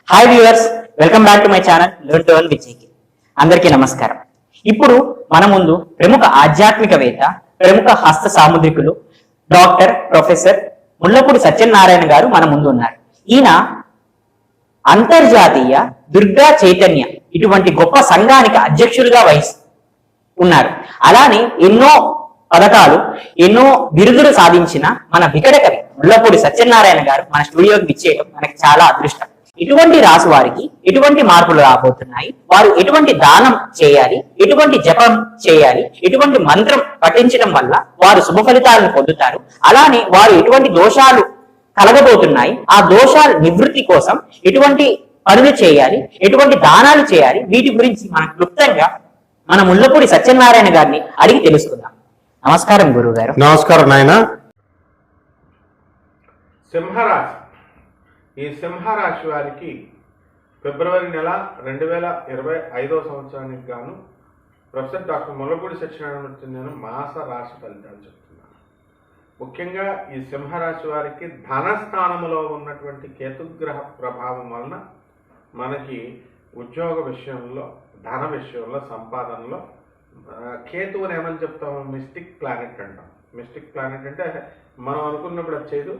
Hi viewers, welcome back to my channel learn to earn with JK. అందరికీ నమస్కారం. ఇప్పుడు మన ముందు ప్రముఖ ఆధ్యాత్మికవేత్త, ప్రముఖ హస్త సాముద్రికులు డాక్టర్ ప్రొఫెసర్ ముల్లపూడి సత్యనారాయణ గారు మన ముందు ఉన్నారు. ఈయన అంతర్జాతీయ దుర్గా చైతన్య ఇటువంటి గొప్ప సంఘానికి అధ్యక్షులుగా ఉన్నారు. అలానే ఎన్నో పథకాలు, ఎన్నో బిరుదులు సాధించిన మన వికటకవి ముల్లపూడి సత్యనారాయణ గారు మన స్టూడియోకి విచ్చేయడం మనకి చాలా అదృష్టం. ఇటువంటి రాసు వారికి ఎటువంటి మార్పులు రాబోతున్నాయి, వారు ఎటువంటి దానం చేయాలి, ఎటువంటి జపం చేయాలి, ఎటువంటి మంత్రం పఠించడం వల్ల వారు శుభ ఫలితాలను పొందుతారు, అలానే వారు ఎటువంటి దోషాలు కలగబోతున్నాయి, ఆ దోషాల నివృత్తి కోసం ఎటువంటి పనులు చేయాలి, ఎటువంటి దానాలు చేయాలి, వీటి గురించి మనం క్లుప్తంగా మన ముల్లపూడి సత్యనారాయణ గారిని అడిగి తెలుసుకుందాం. నమస్కారం గురువు గారు. నమస్కారం నాయన. సింహరాశి, ఈ సింహరాశి వారికి ఫిబ్రవరి నెల 2025 సంవత్సరానికి గాను ప్రొఫెసర్ డాక్టర్ ముల్లపూడి సత్యనారాయణ నేను మాస రాశి ఫలితాలు చెప్తున్నాను. ముఖ్యంగా ఈ సింహరాశి వారికి ధనస్థానంలో ఉన్నటువంటి కేతుగ్రహ ప్రభావం వలన మనకి ఉద్యోగ విషయంలో, ధన విషయంలో, సంపాదనలో కేతువుని ఏమని చెప్తాము, మిస్టిక్ ప్లానెట్ అంటాం. మిస్టిక్ ప్లానెట్ అంటే మనం అనుకున్నప్పుడు అది చేయదు,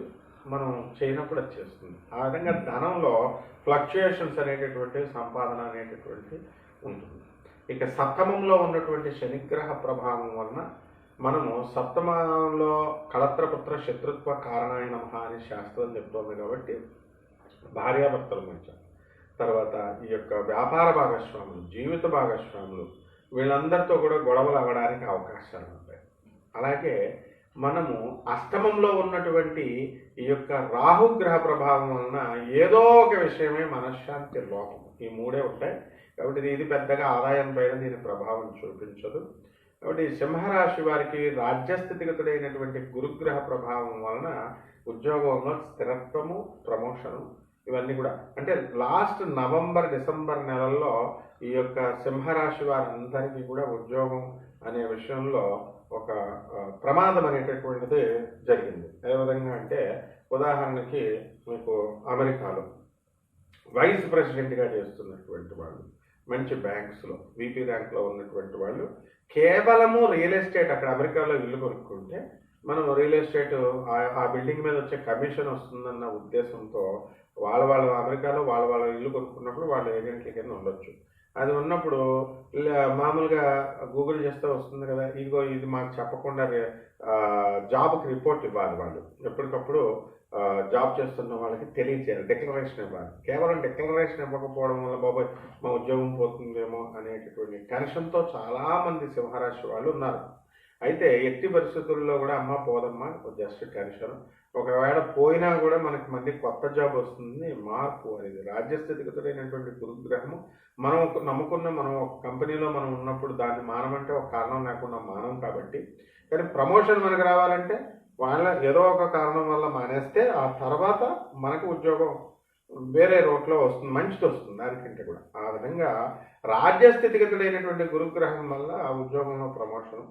మనం చేయనప్పుడు అది చేస్తుంది. ఆ విధంగా ధనంలో ఫ్లక్చుయేషన్స్ అనేటటువంటి, సంపాదన అనేటటువంటి ఉంటుంది. ఇక సప్తమంలో ఉన్నటువంటి శనిగ్రహ ప్రభావం వలన మనము సప్తమంలో కళత్రపుత్ర శత్రుత్వ కారణాయ నమః అని శాస్త్రం చెప్తోంది. కాబట్టి భార్యాభర్తల మధ్య, తర్వాత ఈ యొక్క వ్యాపార భాగస్వాములు, జీవిత భాగస్వాములు, వీళ్ళందరితో కూడా గొడవలు అవ్వడానికి అవకాశాలు ఉంటాయి. అలాగే మనము అష్టమంలో ఉన్నటువంటి ఈ యొక్క రాహుగ్రహ ప్రభావం వలన ఏదో ఒక విషయమే మనశ్శాంతి లోపం, ఈ మూడే ఉంటాయి. కాబట్టి ఇది పెద్దగా ఆదాయం పైన దీని ప్రభావం చూపించదు. కాబట్టి సింహరాశి వారికి రాజ్యస్థితిగతుడైనటువంటి గురుగ్రహ ప్రభావం వలన ఉద్యోగంలో స్థిరత్వము, ప్రమోషను, ఇవన్నీ కూడా అంటే లాస్ట్ నవంబర్, డిసెంబర్ నెలల్లో ఈ యొక్క సింహరాశి వారందరికీ కూడా ఉద్యోగం అనే విషయంలో ఒక ప్రమాదం అనేటటువంటిది జరిగింది. ఏ విధంగా అంటే, ఉదాహరణకి మీకు అమెరికాలో వైస్ ప్రెసిడెంట్గా చేస్తున్నటువంటి వాళ్ళు, మంచి బ్యాంక్స్లో VP ర్యాంక్లో ఉన్నటువంటి వాళ్ళు కేవలము రియల్ ఎస్టేట్, అక్కడ అమెరికాలో ఇల్లు కొనుక్కుంటే మనం రియల్ ఎస్టేట్ ఆ బిల్డింగ్ మీద వచ్చే కమిషన్ వస్తుందన్న ఉద్దేశంతో వాళ్ళ అమెరికాలో వాళ్ళ ఇల్లు కొనుక్కున్నప్పుడు వాళ్ళ ఏజెంట్ల కింద ఉండొచ్చు. అది ఉన్నప్పుడు మామూలుగా గూగుల్ చేస్తే వస్తుంది కదా, ఇదిగో ఇది మాకు చెప్పకుండా జాబ్కి రిపోర్ట్ ఇవ్వాలి. వాళ్ళు ఎప్పటికప్పుడు జాబ్ చేస్తున్న వాళ్ళకి తెలియచేయాలి, డిక్లరేషన్ ఇవ్వాలి. కేవలం డిక్లరేషన్ ఇవ్వకపోవడం వల్ల బాబాయ్ మా ఉద్యోగం పోతుందేమో అనేటటువంటి టెన్షన్తో చాలామంది సింహరాశి వాళ్ళు ఉన్నారు. అయితే ఎట్టి పరిస్థితుల్లో కూడా అమ్మ పోదమ్మా, జస్ట్ టెన్షన్, ఒకవేళ పోయినా కూడా మనకి మళ్ళీ కొత్త జాబ్ వస్తుంది, మార్పు అనేది రాజ్యస్థితిగతుడైనటువంటి గురుగ్రహము. మనం నమ్ముకున్న, మనం ఒక కంపెనీలో మనం ఉన్నప్పుడు దాన్ని మానమంటే ఒక కారణం లేకుండా మానం. కాబట్టి కానీ ప్రమోషన్ మనకు రావాలంటే వాళ్ళ ఏదో ఒక కారణం వల్ల మానేస్తే ఆ తర్వాత మనకు ఉద్యోగం వేరే రోట్లో వస్తుంది, మంచిది వస్తుంది దానికంటే కూడా. ఆ విధంగా రాజ్యస్థితిగతుడైనటువంటి గురుగ్రహం వల్ల ఆ ఉద్యోగంలో ప్రమోషను,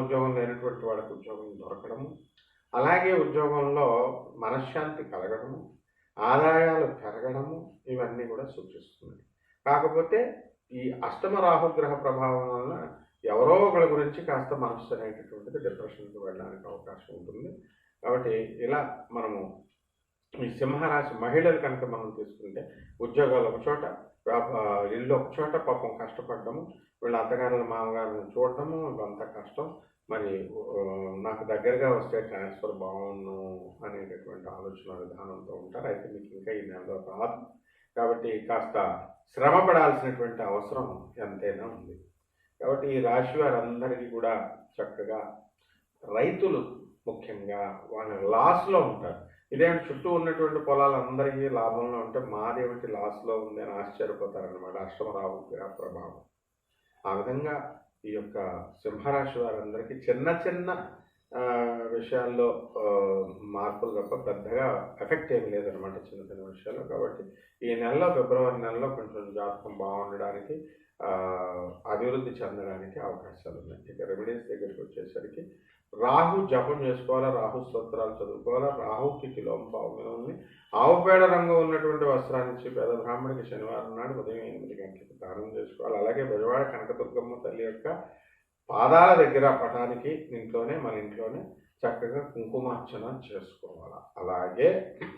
ఉద్యోగం లేనటువంటి వాళ్ళకి ఉద్యోగం దొరకడము, అలాగే ఉద్యోగంలో మనశ్శాంతి కలగడము, ఆదాయాలు పెరగడము, ఇవన్నీ కూడా సూచిస్తుంది. కాకపోతే ఈ అష్టమ రాహుగ్రహ ప్రభావం వలన ఎవరో ఒకరి గురించి కాస్త మనసు అనేటటువంటిది డిప్రెషన్కి వెళ్ళడానికి అవకాశం ఉంటుంది. కాబట్టి ఇలా మనము ఈ సింహరాశి మహిళలు కనుక మనం తీసుకుంటే, ఉద్యోగాలు ఒక చోట, ఇల్లు ఒక చోట, పాపం కష్టపడ్డము, వీళ్ళ అత్తగారుల మామగారులను చూడటము, ఇవంతా కష్టం. మరి నాకు దగ్గరగా వస్తే ట్రాన్స్ఫర్ బాగుండు అనేటటువంటి ఆలోచన విధానంతో ఉంటారు. అయితే మీకు ఇంకా ఈ నెలలో రాదు, కాబట్టి కాస్త శ్రమ పడాల్సినటువంటి అవసరం ఎంతైనా ఉంది. కాబట్టి ఈ రాశి వారందరికీ కూడా చక్కగా, రైతులు ముఖ్యంగా వాళ్ళ లాస్లో ఉంటారు. ఇదేంటి చుట్టూ ఉన్నటువంటి పొలాలందరికీ లాభంలో ఉంటే మాదేమిటి లాస్లో ఉంది అని ఆశ్చర్యపోతారనమాట, అష్టమరావు ప్రభావం. ఆ విధంగా ఈ యొక్క సింహరాశి వారందరికీ చిన్న చిన్న విషయాల్లో మార్పులు తప్ప పెద్దగా ఎఫెక్ట్ ఏమి లేదనమాట, చిన్న చిన్న విషయాలు. కాబట్టి ఈ నెలలో, ఫిబ్రవరి నెలలో కొంచెం జాతకం బాగుండడానికి, అభివృద్ధి చెందడానికి అవకాశాలు ఉన్నాయి. ఇక రెమెడీస్ దగ్గరికి వచ్చేసరికి రాహు జపం చేసుకోవాలా, రాహు స్తోత్రాలు చదువుకోవాలా, రాహుకి కిలోంపావు ఉంది. ఆవు పేడ రంగు ఉన్నటువంటి వస్త్రాన్ని ఇచ్చి పేద బ్రాహ్మణికి శనివారం నాడు ఉదయం 8 గంటలకు దానం చేసుకోవాలి. అలాగే బెజవాడ కనకదుర్గమ్మ తల్లి యొక్క పాదాల దగ్గర పటానికి ఇంట్లోనే, మన ఇంట్లోనే చక్కగా కుంకుమార్చన చేసుకోవాలి. అలాగే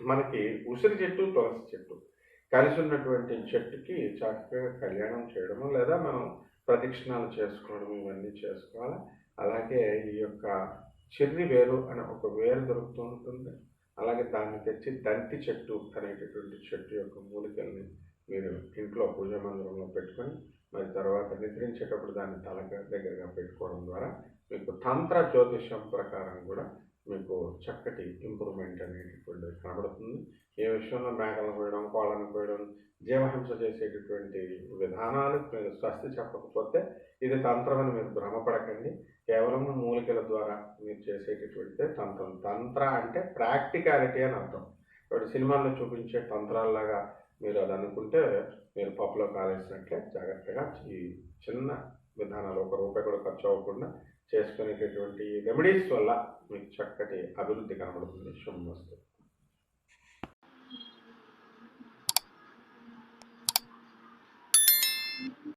మనకి ఉసిరి చెట్టు, తులసి చెట్టు కలిసి ఉన్నటువంటి చెట్టుకి చక్కగా కళ్యాణం చేయడము, లేదా మనం ప్రదక్షిణాలు చేసుకోవడం, ఇవన్నీ చేసుకోవాలి. అలాగే ఈ యొక్క చెర్రి వేరు అనే ఒక వేరు దొరుకుతూ ఉంటుంది. అలాగే దాన్ని తెచ్చి దంతి చెట్టు అనేటటువంటి చెట్టు యొక్క మూలికల్ని మీరు ఇంట్లో పూజా మందిరంలో పెట్టుకొని మరి తర్వాత నిద్రించేటప్పుడు దాన్ని తల దగ్గరగా పెట్టుకోవడం ద్వారా మీకు తంత్ర జ్యోతిష్యం ప్రకారం కూడా మీకు చక్కటి ఇంప్రూవ్మెంట్ అనేటటువంటిది కనబడుతుంది. ఏ విషయంలో మేకలను కోయడం, కోళ్ళను కోయడం, జీవహింస చేసేటటువంటి విధానాలు మీరు స్వస్తి చెప్పకపోతే ఇది తంత్రం అని మీరు భ్రమపడకండి. కేవలం మూలికల ద్వారా మీరు చేసేటటువంటిదే తంత్రం. తంత్ర అంటే ప్రాక్టికాలిటీ అని అర్థం. ఇప్పుడు సినిమాల్లో చూపించే తంత్రాల్లాగా మీరు అది అనుకుంటే మీరు పప్పులో కాలేసినట్లే. జాగ్రత్తగా ఈ చిన్న విధానాలు, ₹1 కూడా ఖర్చు అవ్వకుండా చేసుకునేటటువంటి రెమెడీస్ వల్ల మీకు చక్కటి అభివృద్ధి కనబడుతుంది. శుభమస్తు.